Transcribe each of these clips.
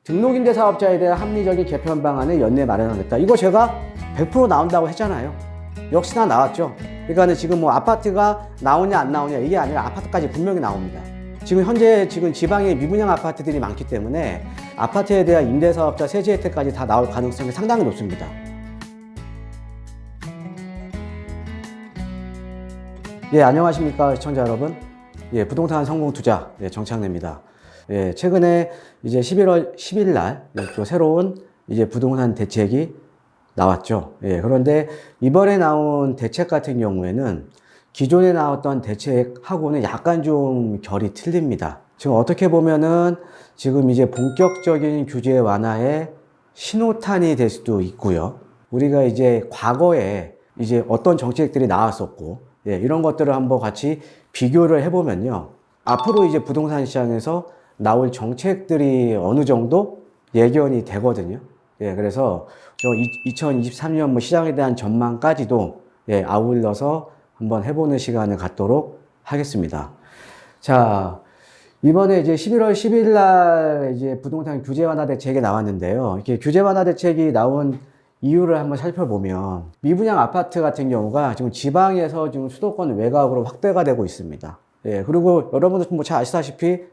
등록임대 사업자에 대한 합리적인 개편 방안을 연내 마련하겠다. 이거 제가 100% 나온다고 했잖아요. 역시나 나왔죠. 그러니까 지금 뭐 아파트가 나오냐 안 나오냐 이게 아니라 아파트까지 분명히 나옵니다. 지금 현재 지방에 미분양 아파트들이 많기 때문에 아파트에 대한 임대사업자 세제 혜택까지 다 나올 가능성이 상당히 높습니다. 예, 안녕하십니까 시청자 여러분. 예, 부동산 성공 투자 정창래입니다. 예, 최근에 이제 11월 10일 날 또 새로운 이제 부동산 대책이 나왔죠. 예, 그런데 이번에 나온 대책 같은 경우에는 기존에 나왔던 대책하고는 약간 좀 결이 틀립니다. 지금 어떻게 보면은 지금 이제 본격적인 규제 완화의 신호탄이 될 수도 있고요. 우리가 이제 과거에 이제 어떤 정책들이 나왔었고, 예, 이런 것들을 한번 같이 비교를 해보면요. 앞으로 이제 부동산 시장에서 나올 정책들이 어느 정도 예견이 되거든요. 예, 그래서 2023년 뭐 시장에 대한 전망까지도 예, 아울러서 한번 해보는 시간을 갖도록 하겠습니다. 자, 이번에 이제 11월 10일 날 이제 부동산 규제 완화 대책이 나왔는데요. 이렇게 규제 완화 대책이 나온 이유를 한번 살펴보면 미분양 아파트 같은 경우가 지금 지방에서 지금 수도권 외곽으로 확대가 되고 있습니다. 예, 그리고 여러분들 뭐 잘 아시다시피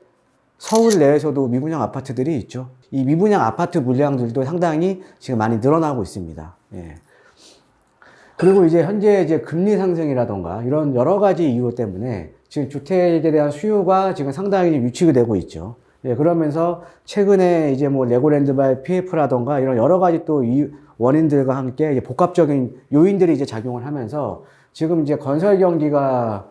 서울 내에서도 미분양 아파트들이 있죠. 이 미분양 아파트 물량들도 상당히 지금 많이 늘어나고 있습니다. 예. 그리고 이제 현재 이제 금리 상승이라던가 이런 여러 가지 이유 때문에 지금 주택에 대한 수요가 지금 상당히 위축이 되고 있죠. 예, 그러면서 최근에 이제 뭐 레고랜드발 PF라던가 이런 여러 가지 또 원인들과 함께 이제 복합적인 요인들이 이제 작용을 하면서 지금 이제 건설 경기가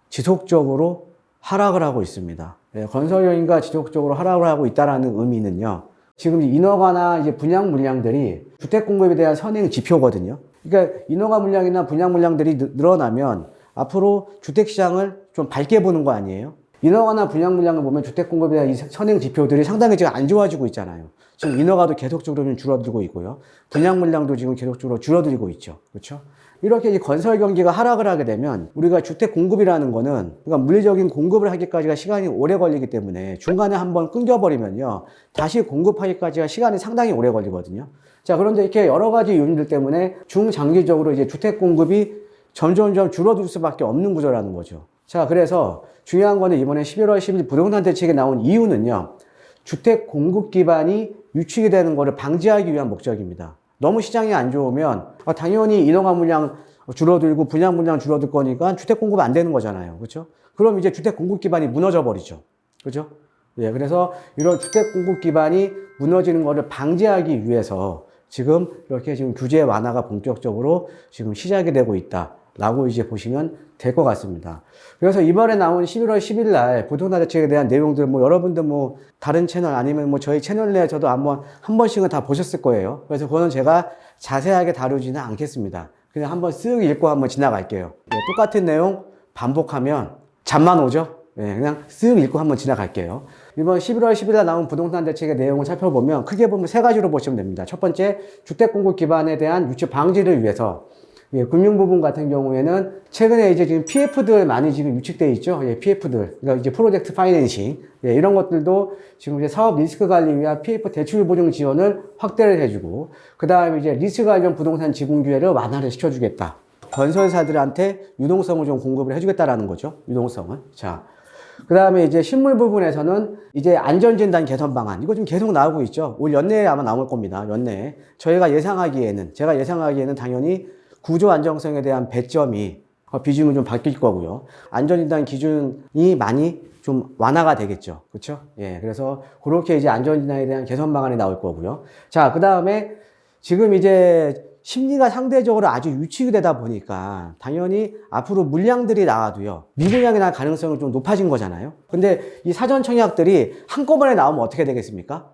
지속적으로 하락을 하고 있습니다. 예, 건설 경기가 지속적으로 하락을 하고 있다라는 의미는요. 지금 인허가나 이제 분양 물량들이 주택 공급에 대한 선행 지표거든요. 그러니까 인허가 물량이나 분양 물량들이 늘어나면 앞으로 주택 시장을 좀 밝게 보는 거 아니에요? 인허가나 분양 물량을 보면 주택 공급에 대한 이 선행 지표들이 상당히 지금 안 좋아지고 있잖아요. 지금 인허가도 계속적으로 좀 줄어들고 있고요. 분양 물량도 지금 계속적으로 줄어들고 있죠. 그렇죠? 이렇게 이제 건설 경기가 하락을 하게 되면 우리가 주택 공급이라는 거는 그러니까 물리적인 공급을 하기까지가 시간이 오래 걸리기 때문에 중간에 한번 끊겨버리면요. 다시 공급하기까지가 시간이 상당히 오래 걸리거든요. 자, 그런데 이렇게 여러 가지 요인들 때문에 중장기적으로 이제 주택 공급이 점점점 줄어들 수밖에 없는 구조라는 거죠. 자, 그래서 중요한 거는 이번에 11월 10일 부동산 대책에 나온 이유는요. 주택 공급 기반이 위축이 되는 것을 방지하기 위한 목적입니다. 너무 시장이 안 좋으면 당연히 인허가 물량 줄어들고 분양 물량 줄어들 거니까 주택 공급 안 되는 거잖아요. 그렇죠? 그럼 이제 주택 공급 기반이 무너져 버리죠. 그렇죠? 예, 그래서 이런 주택 공급 기반이 무너지는 것을 방지하기 위해서 지금 이렇게 지금 규제 완화가 본격적으로 지금 시작이 되고 있다라고 이제 보시면 될 것 같습니다. 그래서 이번에 나온 11월 10일 날 부동산 대책에 대한 내용들 뭐 여러분들 뭐 다른 채널 아니면 뭐 저희 채널 내에서도 한 번씩은 다 보셨을 거예요. 그래서 그거는 제가 자세하게 다루지는 않겠습니다. 그냥 한번 쓱 읽고 한번 지나갈게요. 네, 똑같은 내용 반복하면 잠만 오죠? 네, 그냥 쓱 읽고 한번 지나갈게요. 이번 11월 10일 날 나온 부동산 대책의 내용을 살펴보면 크게 보면 세 가지로 보시면 됩니다. 첫 번째, 주택 공급 기반에 대한 유치 방지를 위해서 예, 금융 부분 같은 경우에는 최근에 이제 지금 PF들 많이 지금 유치되어 있죠. 예, PF들. 그러니까 이제 프로젝트 파이낸싱. 예, 이런 것들도 지금 이제 사업 리스크 관리 위한 PF 대출 보증 지원을 확대를 해주고, 그 다음에 이제 리스크 관련 부동산 지분 규제를 완화를 시켜주겠다. 건설사들한테 유동성을 좀 공급을 해주겠다라는 거죠. 유동성을. 자. 그 다음에 이제 실물 부분에서는 이제 안전진단 개선 방안. 이거 좀 계속 나오고 있죠. 올 연내에 아마 나올 겁니다. 연내에. 제가 예상하기에는 당연히 구조 안정성에 대한 배점이 비중이 좀 바뀔 거고요. 안전진단 기준이 많이 좀 완화가 되겠죠. 그렇죠? 예. 그래서 그렇게 이제 안전진단에 대한 개선 방안이 나올 거고요. 자, 그 다음에 지금 이제 심리가 상대적으로 아주 위축이 되다 보니까 당연히 앞으로 물량들이 나와도요. 미분양이 날 가능성이 좀 높아진 거잖아요. 근데 이 사전 청약들이 한꺼번에 나오면 어떻게 되겠습니까?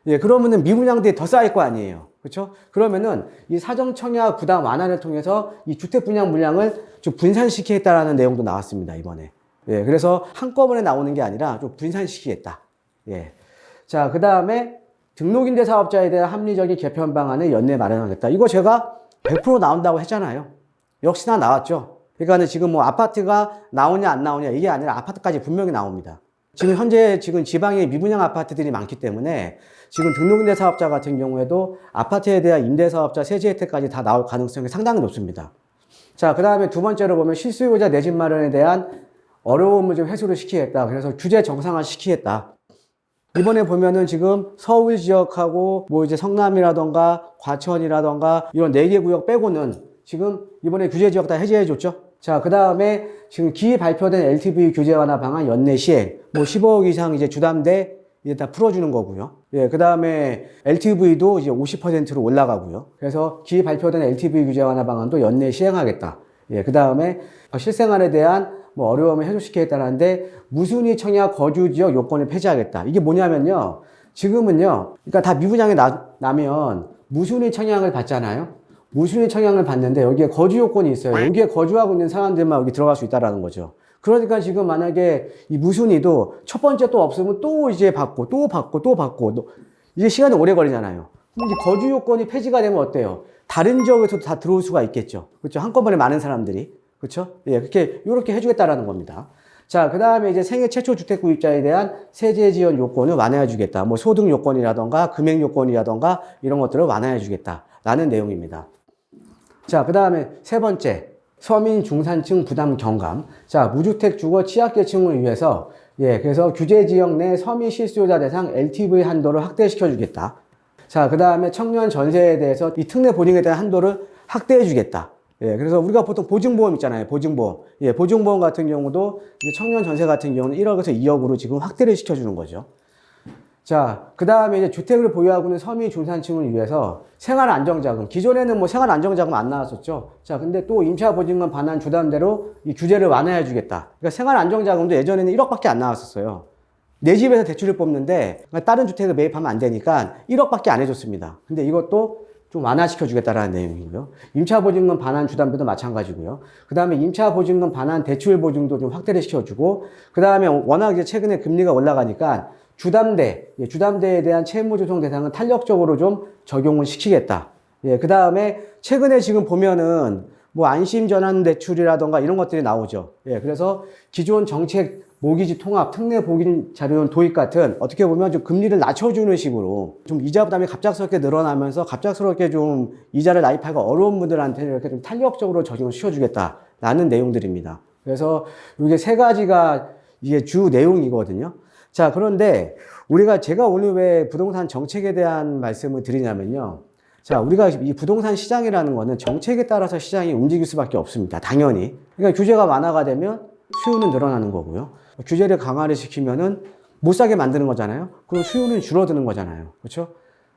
예, 그러면은 미분양들이 더 쌓일 거 아니에요. 그렇죠? 그러면은 이 사전 청약 부담 완화를 통해서 이 주택 분양 물량을 좀 분산시키겠다라는 내용도 나왔습니다, 이번에. 예, 그래서 한꺼번에 나오는 게 아니라 좀 분산시키겠다. 예. 자, 그 다음에 등록임대 사업자에 대한 합리적인 개편 방안을 연내 마련하겠다. 이거 제가 100% 나온다고 했잖아요. 역시나 나왔죠. 그러니까 지금 뭐 아파트가 나오냐 안 나오냐 이게 아니라 아파트까지 분명히 나옵니다. 지금 현재 지방에 미분양 아파트들이 많기 때문에 지금 등록임대 사업자 같은 경우에도 아파트에 대한 임대사업자 세제 혜택까지 다 나올 가능성이 상당히 높습니다. 자, 그 다음에 두 번째로 보면 실수요자 내 집 마련에 대한 어려움을 좀 해소를 시키겠다. 그래서 규제 정상화 시키겠다. 이번에 보면은 지금 서울 지역하고 뭐 이제 성남이라던가 과천이라던가 이런 4개 구역 빼고는 지금 이번에 규제 지역 다 해제해 줬죠. 자, 그 다음에 지금 기 발표된 LTV 규제 완화 방안 연내 시행, 뭐 15억 이상 이제 주담대 이제 다 풀어주는 거고요. 예, 그 다음에 LTV도 이제 50%로 올라가고요. 그래서 기 발표된 LTV 규제 완화 방안도 연내 시행하겠다. 예, 그 다음에 실생활에 대한 뭐 어려움을 해소시키겠다는데 무순위 청약 거주 지역 요건을 폐지하겠다. 이게 뭐냐면요. 지금은요. 그러니까 다 미분양이 나면 무순위 청약을 받잖아요. 무순위 청약을 받는데 여기에 거주 요건이 있어요. 여기에 거주하고 있는 사람들만 여기 들어갈 수 있다라는 거죠. 그러니까 지금 만약에 이 무순위도 첫 번째 또 없으면 또 이제 받고 또 받고 또 받고 이게 시간이 오래 걸리잖아요. 그럼 이제 거주 요건이 폐지가 되면 어때요? 다른 지역에서도 다 들어올 수가 있겠죠. 그렇죠? 한꺼번에 많은 사람들이. 그렇죠? 예, 이렇게 해주겠다라는 겁니다. 자, 그 다음에 이제 생애 최초 주택 구입자에 대한 세제 지원 요건을 완화해주겠다. 뭐 소득 요건이라던가 금액 요건이라던가 이런 것들을 완화해주겠다라는 내용입니다. 자, 그 다음에 세 번째, 서민 중산층 부담 경감. 자, 무주택 주거 취약계층을 위해서 그래서 규제 지역 내 서민 실수요자 대상 LTV 한도를 확대시켜주겠다. 자, 그 다음에 청년 전세에 대해서 이 특례 보증에 대한 한도를 확대해주겠다. 그래서 우리가 보통 보증보험 있잖아요. 보증보험. 보증보험 같은 경우도 이제 청년 전세 같은 경우는 1억에서 2억으로 지금 확대를 시켜주는 거죠. 자, 그 다음에 이제 주택을 보유하고 있는 서민 중산층을 위해서 생활안정자금. 기존에는 뭐 생활안정자금 안 나왔었죠. 자, 근데 또 임차보증금 반환 주담대로 이 규제를 완화해주겠다. 그러니까 생활안정자금도 예전에는 1억밖에 안 나왔었어요. 내 집에서 대출을 뽑는데 다른 주택을 매입하면 안 되니까 1억밖에 안 해줬습니다. 근데 이것도 좀 완화시켜주겠다라는 내용이고요. 임차보증금 반환 주담대도 마찬가지고요. 그 다음에 임차보증금 반환 대출보증도 좀 확대를 시켜주고, 그 다음에 워낙 이제 최근에 금리가 올라가니까 주담대에 대한 채무조정 대상은 탄력적으로 좀 적용을 시키겠다. 그 다음에 최근에 지금 보면은 뭐 안심전환대출이라던가 이런 것들이 나오죠. 그래서 기존 정책 모기지 통합, 특례 보기 자료원 도입 같은 어떻게 보면 좀 금리를 낮춰주는 식으로 좀 이자 부담이 갑작스럽게 늘어나면서 갑작스럽게 좀 이자를 납입하기가 어려운 분들한테 이렇게 좀 탄력적으로 적용을 시켜주겠다라는 내용들입니다. 그래서 이게 세 가지가 이게 주 내용이거든요. 자, 그런데 제가 오늘 왜 부동산 정책에 대한 말씀을 드리냐면요. 자, 우리가 이 부동산 시장이라는 거는 정책에 따라서 시장이 움직일 수밖에 없습니다. 당연히. 그러니까 규제가 완화가 되면 수요는 늘어나는 거고요. 규제를 강화를 시키면은 못 사게 만드는 거잖아요. 그럼 수요는 줄어드는 거잖아요. 그렇죠?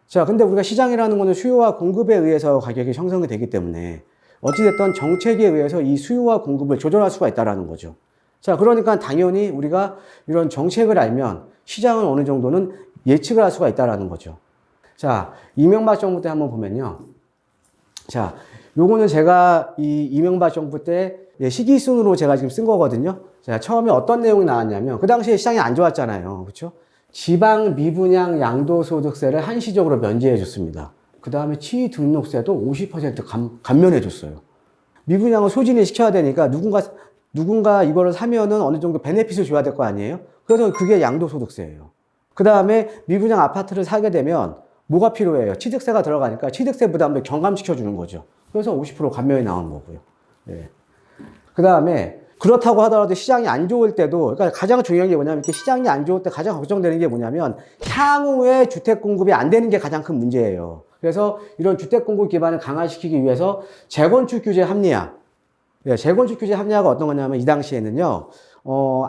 자, 근데 우리가 시장이라는 거는 수요와 공급에 의해서 가격이 형성이 되기 때문에 어찌됐든 정책에 의해서 이 수요와 공급을 조절할 수가 있다라는 거죠. 자, 그러니까 당연히 우리가 이런 정책을 알면 시장은 어느 정도는 예측을 할 수가 있다라는 거죠. 자, 이명박 정부 때 한번 보면요. 자, 요거는 제가 이 이명박 정부 때 시기순으로 제가 지금 쓴 거거든요. 자, 처음에 어떤 내용이 나왔냐면, 그 당시에 시장이 안 좋았잖아요. 그렇죠? 지방 미분양 양도소득세를 한시적으로 면제해 줬습니다. 그 다음에 취등록세도 50% 감면해 줬어요. 미분양을 소진을 시켜야 되니까 누군가 이거를 사면은 어느 정도 베네핏을 줘야 될 거 아니에요? 그래서 그게 양도소득세예요. 그 다음에 미분양 아파트를 사게 되면 뭐가 필요해요? 취득세가 들어가니까 취득세 부담을 경감시켜 주는 거죠. 그래서 50% 감면이 나오는 거고요. 그 다음에 그렇다고 하더라도 시장이 안 좋을 때도, 그러니까 가장 중요한 게 뭐냐면, 이렇게 시장이 안 좋을 때 가장 걱정되는 게 뭐냐면, 향후에 주택 공급이 안 되는 게 가장 큰 문제예요. 그래서 이런 주택 공급 기반을 강화시키기 위해서 재건축 규제 합리화. 재건축 규제 합리화가 어떤 거냐면, 이 당시에는요,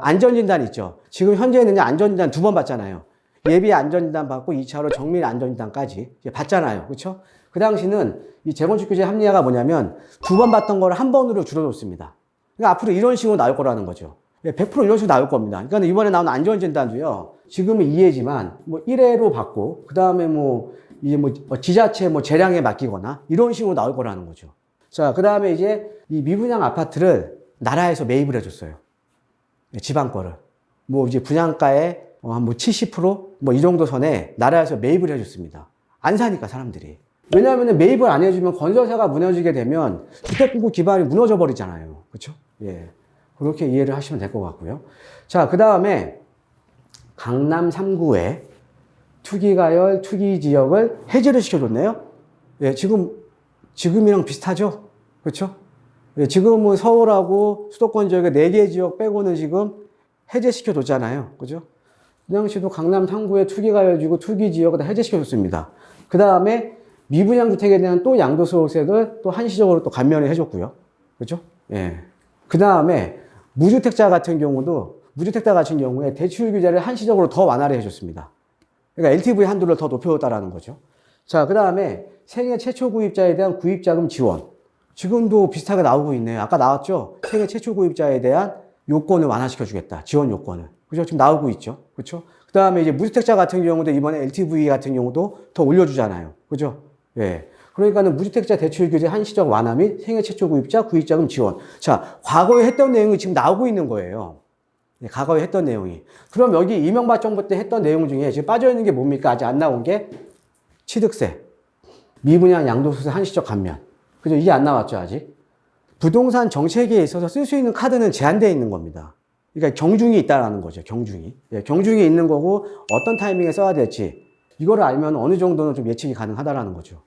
안전진단 있죠. 지금 현재는 안전진단 2번 받잖아요. 예비 안전진단 받고 2차로 정밀 안전진단까지 받잖아요. 그렇죠? 그 당시는 이 재건축 규제 합리화가 뭐냐면 2번 받던 거를 1번으로 줄여줬습니다. 그러니까 앞으로 이런 식으로 나올 거라는 거죠. 100% 이런 식으로 나올 겁니다. 그러니까 이번에 나온 안전진단도요, 지금은 2회지만 뭐 1회로 받고, 그 다음에 이제 지자체 재량에 맡기거나 이런 식으로 나올 거라는 거죠. 자, 그 다음에 이제 이 미분양 아파트를 나라에서 매입을 해줬어요. 지방 거를. 이제 분양가의 한 70% 이 정도 선에 나라에서 매입을 해줬습니다. 안 사니까 사람들이. 왜냐하면 매입을 안 해주면 건설사가 무너지게 되면 주택공급 기반이 무너져 버리잖아요. 그렇죠? 그렇게 이해를 하시면 될 것 같고요. 자, 그 다음에 강남 3구에 투기가열, 투기 지역을 해제를 시켜줬네요. 예, 지금이랑 비슷하죠? 그렇죠? 예, 지금은 서울하고 수도권 지역의 4개 지역 빼고는 지금 해제시켜줬잖아요. 그죠? 그 당시도 강남 3구에 투기가열지구, 투기 지역을 다 해제시켜줬습니다. 그 다음에 미분양 주택에 대한 또 양도소득세를 또 한시적으로 또 감면을 해줬고요. 그죠? 예. 그 다음에 무주택자 같은 경우에 대출 규제를 한시적으로 더 완화를 해줬습니다. 그러니까 LTV 한도를 더 높여줬다라는 거죠. 자, 그 다음에 생애 최초 구입자에 대한 구입자금 지원. 지금도 비슷하게 나오고 있네요. 아까 나왔죠? 생애 최초 구입자에 대한 요건을 완화시켜주겠다. 지원 요건을. 그죠? 지금 나오고 있죠. 그죠? 그 다음에 이제 무주택자 같은 경우도 이번에 LTV 같은 경우도 더 올려주잖아요. 그죠? 예. 그러니까는 무주택자 대출 규제 한시적 완화 및 생애 최초 구입자 구입자금 지원. 자, 과거에 했던 내용이 지금 나오고 있는 거예요. 예, 과거에 했던 내용이. 그럼 여기 이명박 정부 때 했던 내용 중에 지금 빠져있는 게 뭡니까? 아직 안 나온 게 취득세, 미분양 양도소득세 한시적 감면. 그죠? 이게 안 나왔죠, 아직. 부동산 정책에 있어서 쓸 수 있는 카드는 제한되어 있는 겁니다. 그러니까 경중이 있다라는 거죠, 경중이. 예, 경중이 있는 거고 어떤 타이밍에 써야 될지 이거를 알면 어느 정도는 좀 예측이 가능하다라는 거죠.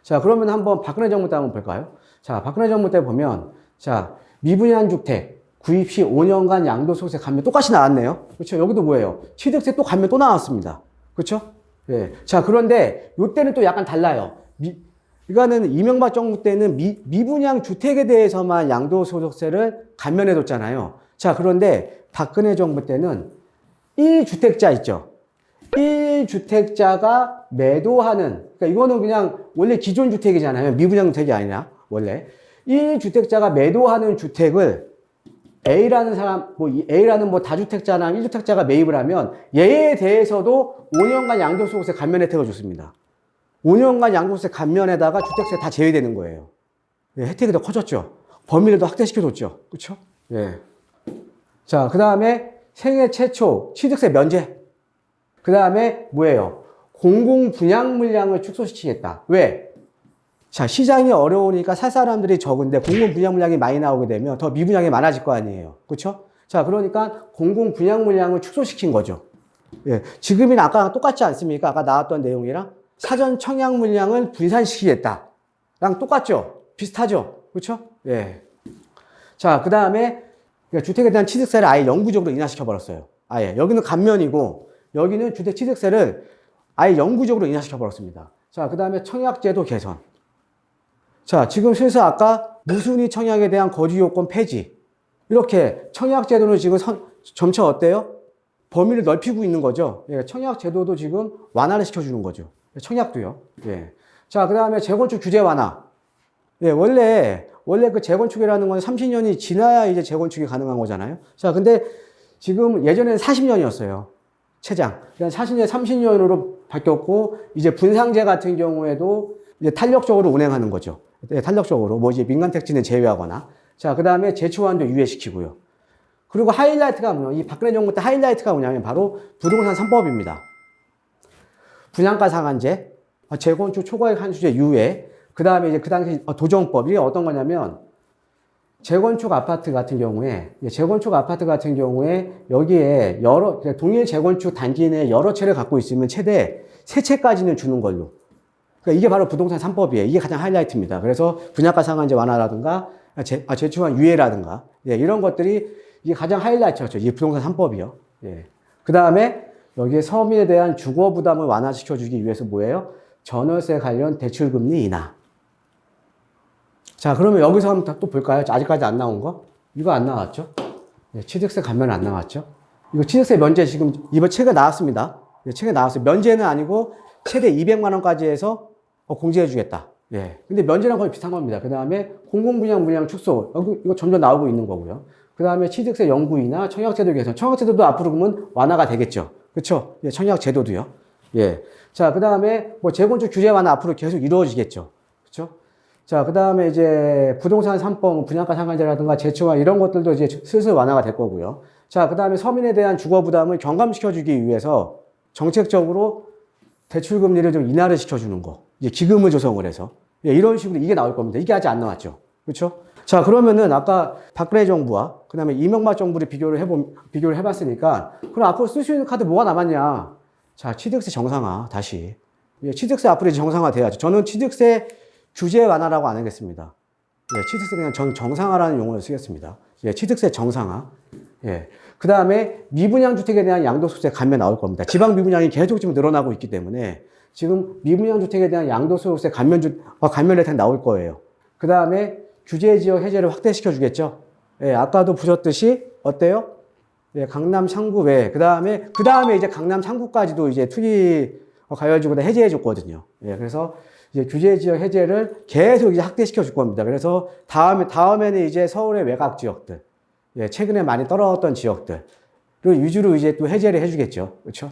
자, 그러면 한번 박근혜 정부 때 한번 볼까요? 자, 박근혜 정부 때 보면, 자, 미분양 주택 구입 시 5년간 양도소득세 감면 똑같이 나왔네요. 그렇죠? 여기도 뭐예요? 취득세 또 감면 또 나왔습니다. 그렇죠? 예. 자, 그런데 요때는 또 약간 달라요. 이거는 이명박 정부 때는 미분양 주택에 대해서만 양도소득세를 감면해줬잖아요. 자, 그런데 박근혜 정부 때는 1주택자 있죠? 1주택자가 매도하는, 그러니까 이거는 그냥 원래 기존 주택이잖아요. 미분양 주택이 아니라, 원래. 1주택자가 매도하는 주택을 A라는 사람, A라는 다주택자나 1주택자가 매입을 하면 얘에 대해서도 5년간 양도소득세 감면 혜택을 줬습니다. 5년간 양도소득세 감면에다가 주택세 다 제외되는 거예요. 예, 혜택이 더 커졌죠. 범위를 더 확대시켜줬죠. 그쵸? 예. 자, 그 다음에 생애 최초 취득세 면제. 그 다음에 뭐예요? 공공 분양 물량을 축소시키겠다. 왜? 자, 시장이 어려우니까 살 사람들이 적은데 공공 분양 물량이 많이 나오게 되면 더 미분양이 많아질 거 아니에요. 그렇죠? 자, 그러니까 공공 분양 물량을 축소시킨 거죠. 예. 지금이랑 아까랑 똑같지 않습니까? 아까 나왔던 내용이랑 사전 청약 물량을 분산시키겠다랑 똑같죠? 비슷하죠? 그렇죠? 예. 자, 그 다음에 주택에 대한 취득세를 아예 영구적으로 인하시켜 버렸어요. 아예. 여기는 감면이고 여기는 주택 취득세를 아예 영구적으로 인하시켜 버렸습니다. 자, 그 다음에 청약제도 개선. 자, 지금 슬슬 아까 무순위 청약에 대한 거주 요건 폐지. 이렇게 청약제도는 지금 점차 어때요? 범위를 넓히고 있는 거죠. 예, 청약제도도 지금 완화를 시켜주는 거죠. 청약도요. 예. 자, 그 다음에 재건축 규제 완화. 예, 원래 그 재건축이라는 건 30년이 지나야 이제 재건축이 가능한 거잖아요. 자, 근데 지금 예전에는 40년이었어요. 최장. 그냥 30년으로 바뀌었고, 이제 분상제 같은 경우에도 이제 탄력적으로 운행하는 거죠. 네, 탄력적으로. 이제 민간택지는 제외하거나. 자, 그 다음에 제초환도 유예시키고요. 그리고 하이라이트가 이 박근혜 정부 때 하이라이트가 뭐냐면 바로 부동산 3법입니다. 분양가 상한제, 재건축 초과액 환수제 유예, 그 다음에 이제 그 당시 도정법. 이게 어떤 거냐면, 재건축 아파트 같은 경우에 여기에 동일 재건축 단지 내에 여러 채를 갖고 있으면 최대 3채까지는 주는 걸로. 그러니까 이게 바로 부동산 3법이에요. 이게 가장 하이라이트입니다. 그래서 분양가 상한제 완화라든가, 제초환 유예라든가, 예, 이런 것들이 이게 가장 하이라이트였죠. 이 부동산 3법이요. 예. 그 다음에 여기에 서민에 대한 주거 부담을 완화시켜주기 위해서 뭐예요? 전월세 관련 대출금리 인하. 자, 그러면 여기서 한번 또 볼까요? 아직까지 안 나온 거? 이거 안 나왔죠? 예, 취득세 감면 안 나왔죠? 이거 취득세 면제 지금 이번 책에 나왔습니다. 예, 책에 나왔어요. 면제는 아니고 최대 200만 원까지 해서 공제해 주겠다. 예. 근데 면제랑 거의 비슷한 겁니다. 그 다음에 공공분양 물량 축소. 이거 점점 나오고 있는 거고요. 그 다음에 취득세 영구 인하, 청약제도 개선. 청약제도도 앞으로 그러면 완화가 되겠죠. 그쵸? 예, 청약제도도요. 예. 자, 그 다음에 재건축 규제 완화 앞으로 계속 이루어지겠죠. 그쵸? 자, 그 다음에 이제 부동산 3법, 분양가 상한제라든가 제초환 이런 것들도 이제 슬슬 완화가 될 거고요. 자, 그 다음에 서민에 대한 주거 부담을 경감시켜주기 위해서 정책적으로 대출금리를 좀 인하를 시켜주는 거. 이제 기금을 조성을 해서. 예, 이런 식으로 이게 나올 겁니다. 이게 아직 안 나왔죠. 그렇죠? 자, 그러면은 아까 박근혜 정부와 그다음에 이명박 정부를 비교를 해봤으니까 그럼 앞으로 쓸 수 있는 카드 뭐가 남았냐? 자, 취득세 정상화 다시. 예, 취득세 앞으로 이제 정상화 돼야죠. 저는 취득세 규제 완화라고 안 하겠습니다. 예, 취득세 그냥 정상화라는 용어를 쓰겠습니다. 예, 취득세 정상화. 예. 그 다음에 미분양 주택에 대한 양도소득세 감면 나올 겁니다. 지방 미분양이 계속 지금 늘어나고 있기 때문에 지금 미분양 주택에 대한 양도소득세 감면 혜택 나올 거예요. 그 다음에 규제 지역 해제를 확대시켜 주겠죠. 예, 아까도 보셨듯이 어때요? 예, 강남 창구 외. 그 다음에 이제 강남 창구까지도 이제 투기 가해주고 해제해 줬거든요. 예, 그래서 이제 규제 지역 해제를 계속 이제 확대시켜 줄 겁니다. 그래서 다음에는 이제 서울의 외곽 지역들, 예, 최근에 많이 떨어졌던 지역들을 위주로 이제 또 해제를 해주겠죠. 그렇죠?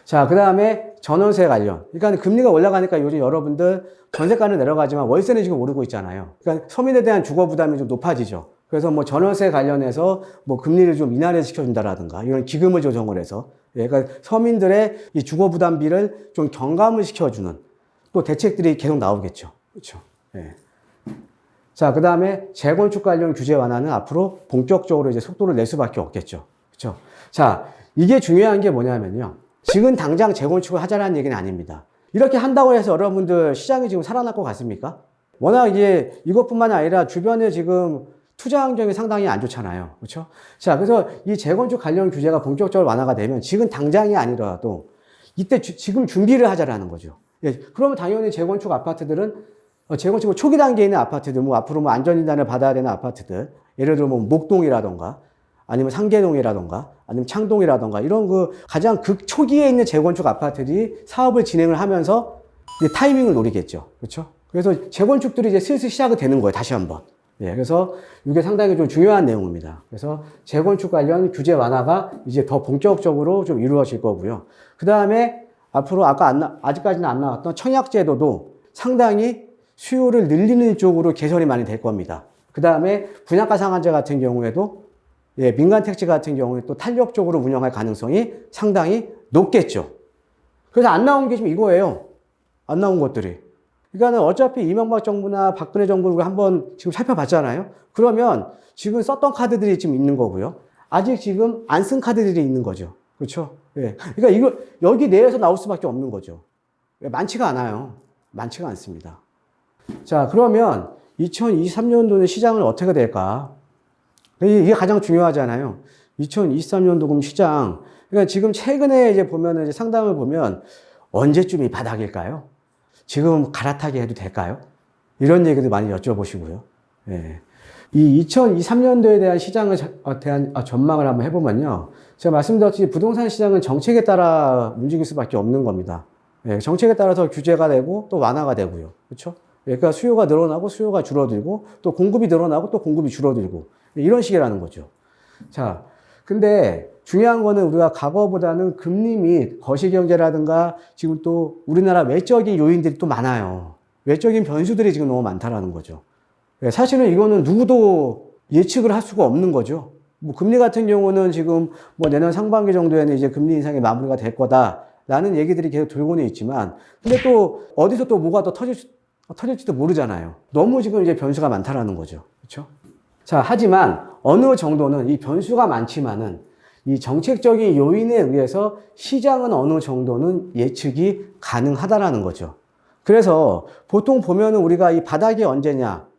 자, 그 다음에 전월세 관련. 그러니까 금리가 올라가니까 요즘 여러분들 전세가는 내려가지만 월세는 지금 오르고 있잖아요. 그러니까 서민에 대한 주거 부담이 좀 높아지죠. 그래서 뭐 전월세 관련해서 뭐 금리를 좀 인하를 시켜준다라든가 이런 기금을 조정을 해서, 예, 그러니까 서민들의 이 주거 부담비를 좀 경감을 시켜주는 또 대책들이 계속 나오겠죠. 그렇죠. 예. 자, 그 다음에 재건축 관련 규제 완화는 앞으로 본격적으로 이제 속도를 낼 수밖에 없겠죠. 그렇죠. 자, 이게 중요한 게 뭐냐면요. 지금 당장 재건축을 하자라는 얘기는 아닙니다. 이렇게 한다고 해서 여러분들 시장이 지금 살아날 것 같습니까? 워낙 이제 이것뿐만 아니라 주변에 지금 투자 환경이 상당히 안 좋잖아요. 그렇죠? 자, 그래서 이 재건축 관련 규제가 본격적으로 완화가 되면 지금 당장이 아니더라도 이때 지금 준비를 하자라는 거죠. 예, 그러면 당연히 재건축 아파트들은 재건축 초기 단계에 있는 아파트들, 뭐 앞으로 뭐 안전진단을 받아야 되는 아파트들, 예를 들어 뭐 목동이라던가 아니면 상계동이라던가 아니면 창동이라던가 이런 그 가장 극초기에 있는 재건축 아파트들이 사업을 진행을 하면서 이제 타이밍을 노리겠죠. 그렇죠? 그래서 재건축들이 이제 슬슬 시작이 되는 거예요. 다시 한번. 예, 그래서 이게 상당히 좀 중요한 내용입니다. 그래서 재건축 관련 규제 완화가 이제 더 본격적으로 좀 이루어질 거고요. 그 다음에 앞으로 아직까지는 안 나왔던 청약제도도 상당히 수요를 늘리는 쪽으로 개선이 많이 될 겁니다. 그 다음에 분양가 상한제 같은 경우에도, 예, 민간 택지 같은 경우에 또 탄력적으로 운영할 가능성이 상당히 높겠죠. 그래서 안 나온 게 지금 이거예요. 안 나온 것들이. 그러니까는 어차피 이명박 정부나 박근혜 정부를 한번 지금 살펴봤잖아요. 그러면 지금 썼던 카드들이 지금 있는 거고요. 아직 지금 안 쓴 카드들이 있는 거죠. 그렇죠? 예. 그러니까 이거 여기 내에서 나올 수밖에 없는 거죠. 많지가 않아요. 많지가 않습니다. 자, 그러면 2023년도는 시장은 어떻게 될까? 이게 가장 중요하잖아요. 2023년도 그럼 시장. 그러니까 지금 최근에 이제 보면은 이제 상담을 보면 언제쯤이 바닥일까요? 지금 갈아타게 해도 될까요? 이런 얘기도 많이 여쭤보시고요. 예. 이 2023년도에 대한 시장을 대한 전망을 한번 해보면요. 제가 말씀드렸듯이 부동산 시장은 정책에 따라 움직일 수밖에 없는 겁니다. 예, 정책에 따라서 규제가 되고 또 완화가 되고요. 그렇죠? 예, 그러니까 수요가 늘어나고 수요가 줄어들고 또 공급이 늘어나고 또 공급이 줄어들고 이런 식이라는 거죠. 자, 근데 중요한 거는 우리가 과거보다는 금리 및 거시경제라든가 지금 또 우리나라 외적인 요인들이 또 많아요. 외적인 변수들이 지금 너무 많다라는 거죠. 사실은 이거는 누구도 예측을 할 수가 없는 거죠. 뭐 금리 같은 경우는 지금 뭐 내년 상반기 정도에는 이제 금리 인상이 마무리가 될 거다라는 얘기들이 계속 돌고는 있지만, 근데 또 어디서 또 뭐가 더 터질지도 모르잖아요. 너무 지금 이제 변수가 많다라는 거죠. 그렇죠? 자, 하지만 어느 정도는 이 변수가 많지만은 이 정책적인 요인에 의해서 시장은 어느 정도는 예측이 가능하다라는 거죠. 그래서 보통 보면은 우리가 이 바닥이 언제냐.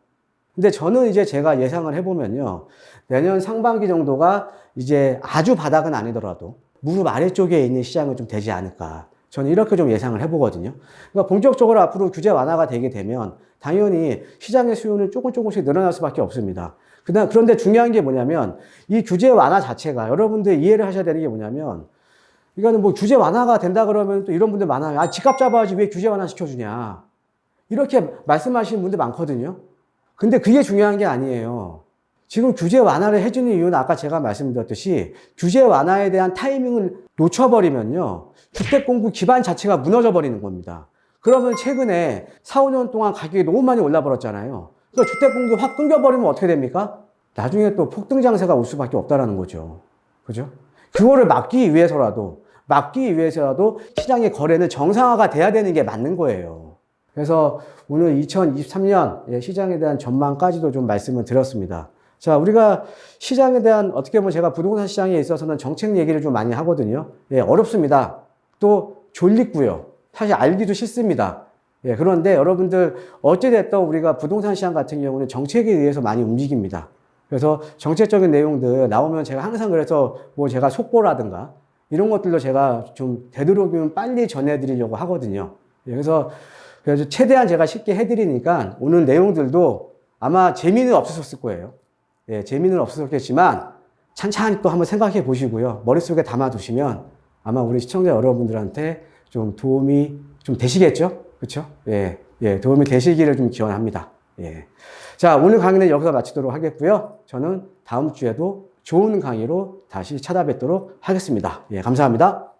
근데 저는 이제 제가 예상을 해보면요. 내년 상반기 정도가 이제 아주 바닥은 아니더라도 무릎 아래쪽에 있는 시장은 좀 되지 않을까. 저는 이렇게 좀 예상을 해보거든요. 그러니까 본격적으로 앞으로 규제 완화가 되게 되면 당연히 시장의 수요는 조금씩 늘어날 수밖에 없습니다. 그런데 중요한 게 뭐냐면 이 규제 완화 자체가 여러분들 이해를 하셔야 되는 게 뭐냐면 이거는 뭐 규제 완화가 된다 그러면 또 이런 분들 많아요. 아, 집값 잡아야지 왜 규제 완화 시켜주냐. 이렇게 말씀하시는 분들 많거든요. 근데 그게 중요한 게 아니에요. 지금 규제 완화를 해주는 이유는 아까 제가 말씀드렸듯이 규제 완화에 대한 타이밍을 놓쳐버리면요. 주택 공급 기반 자체가 무너져 버리는 겁니다. 그러면 최근에 4, 5년 동안 가격이 너무 많이 올라 버렸잖아요. 그러니까 주택 공급 확 끊겨버리면 어떻게 됩니까? 나중에 또 폭등 장세가 올 수밖에 없다는 거죠. 그죠? 그거를 막기 위해서라도 시장의 거래는 정상화가 돼야 되는 게 맞는 거예요. 그래서 오늘 2023년 시장에 대한 전망까지도 좀 말씀을 드렸습니다. 자, 우리가 시장에 대한 어떻게 보면 제가 부동산 시장에 있어서는 정책 얘기를 좀 많이 하거든요. 어렵습니다. 또 졸리고요. 사실 알기도 싫습니다. 그런데 여러분들 어찌됐든 우리가 부동산 시장 같은 경우는 정책에 의해서 많이 움직입니다. 그래서 정책적인 내용들 나오면 제가 항상 그래서 뭐 제가 속보라든가 이런 것들도 제가 좀 되도록이면 빨리 전해드리려고 하거든요. 그래서 최대한 제가 쉽게 해드리니까 오늘 내용들도 아마 재미는 없었을 거예요. 재미는 없었겠지만 찬찬히 또 한번 생각해 보시고요. 머릿속에 담아두시면 아마 우리 시청자 여러분들한테 좀 도움이 좀 되시겠죠? 그렇죠? 도움이 되시기를 좀 기원합니다. 자, 오늘 강의는 여기서 마치도록 하겠고요. 저는 다음 주에도 좋은 강의로 다시 찾아뵙도록 하겠습니다. 감사합니다.